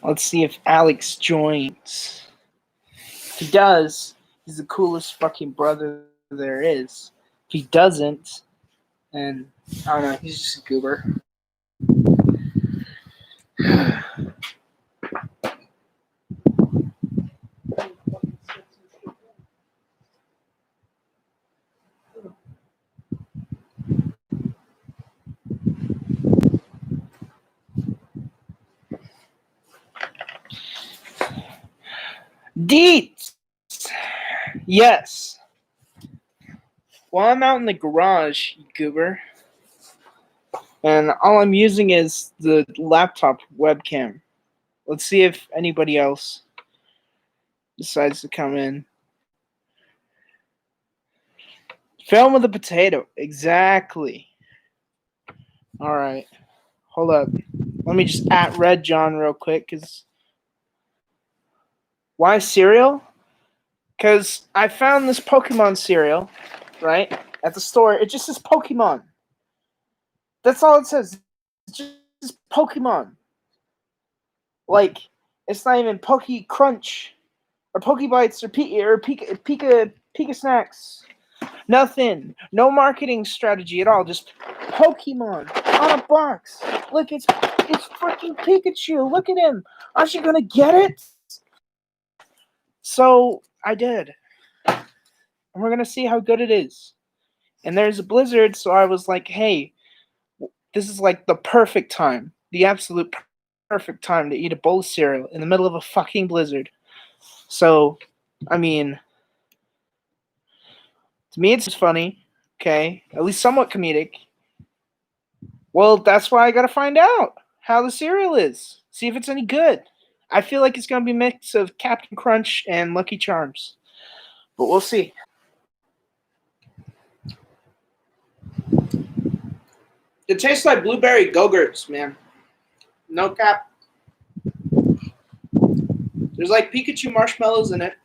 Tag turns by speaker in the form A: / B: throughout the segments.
A: Let's see if Alex joins. If he does, he's the coolest fucking brother there is. If he doesn't, then I don't know, he's just a goober. Deets! Yes. Well, I'm out in the garage, you goober. And all I'm using is the laptop webcam. Let's see if anybody else decides to come in. Film with a potato. Exactly. Alright. Hold up. Let me just at Red John real quick, because why cereal? Because I found this Pokemon cereal, right, at the store. It just says Pokemon. That's all it says. It's just Pokemon. Like, it's not even Poke Crunch or Poke Bites or Pika Snacks. Nothing. No marketing strategy at all. Just Pokemon on a box. Look, it's freaking Pikachu. Look at him. Aren't you gonna get it? So I did. And we're gonna see how good it is. And there's a blizzard, so I was like, hey, this is like the perfect time. The absolute perfect time to eat a bowl of cereal in the middle of a fucking blizzard. So, I mean, to me it's funny, okay? At least somewhat comedic. Well, that's why I gotta find out how the cereal is. See if it's any good. I feel like it's gonna be a mix of Captain Crunch and Lucky Charms. But we'll see. It tastes like blueberry Go-Gurts, man. No cap. There's like Pikachu marshmallows in it.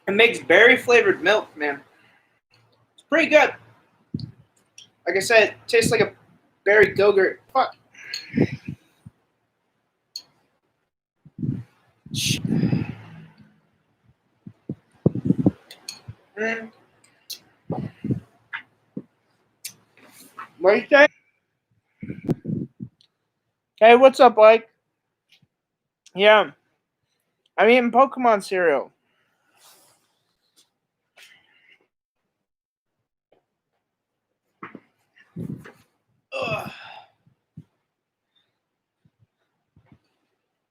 A: It makes berry flavored milk, man. It's pretty good. Like I said, it tastes like a berry Go-Gurt. Fuck. Mm. What do you say? Hey, what's up, Blake? Yeah, I'm eating Pokemon cereal. Ugh.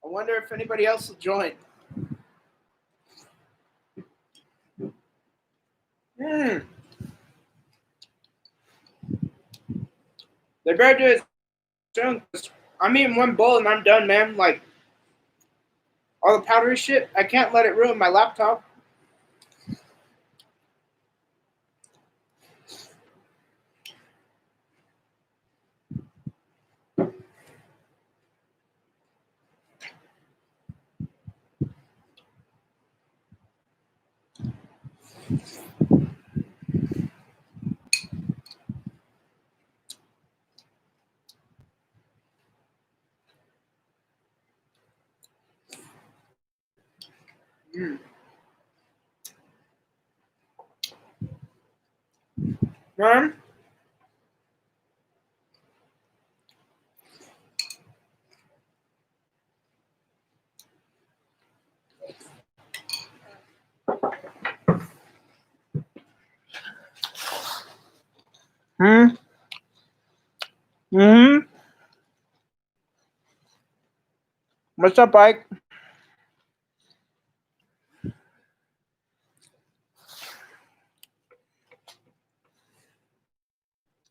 A: I wonder if anybody else will join. They better do it soon. I'm eating one bowl and I'm done, man. Like, all the powdery shit, I can't let it ruin my laptop. Mm. Man? Hmm? Mm-hmm. What's up, Ike?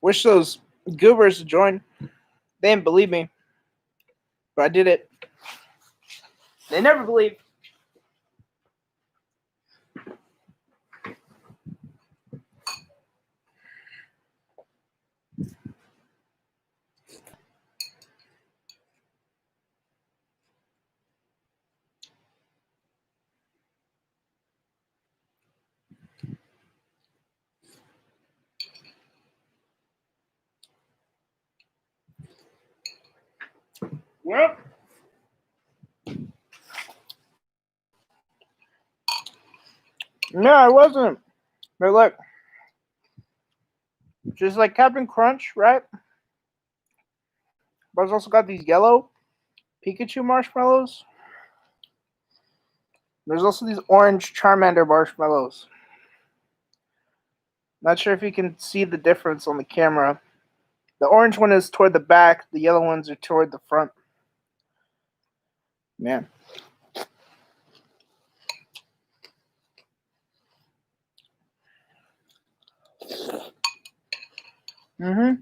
A: Wish those goobers would join. They didn't believe me, but I did it. They never believe. Well, no, I wasn't. But look, just like Captain Crunch, right? But it's also got these yellow Pikachu marshmallows. There's also these orange Charmander marshmallows. Not sure if you can see the difference on the camera. The orange one is toward the back. The yellow ones are toward the front. Man. Mm-hmm.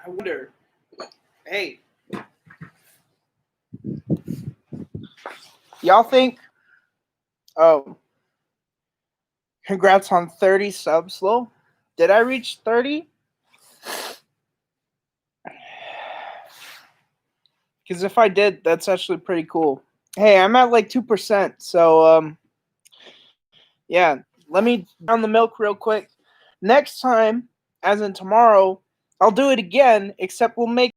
A: I wonder. Hey, y'all think? Oh, congrats on 30 subs, Lil. Did I reach 30? Because if I did, that's actually pretty cool. Hey, I'm at like 2%. So, yeah, let me down the milk real quick. Next time, as in tomorrow, I'll do it again, except we'll make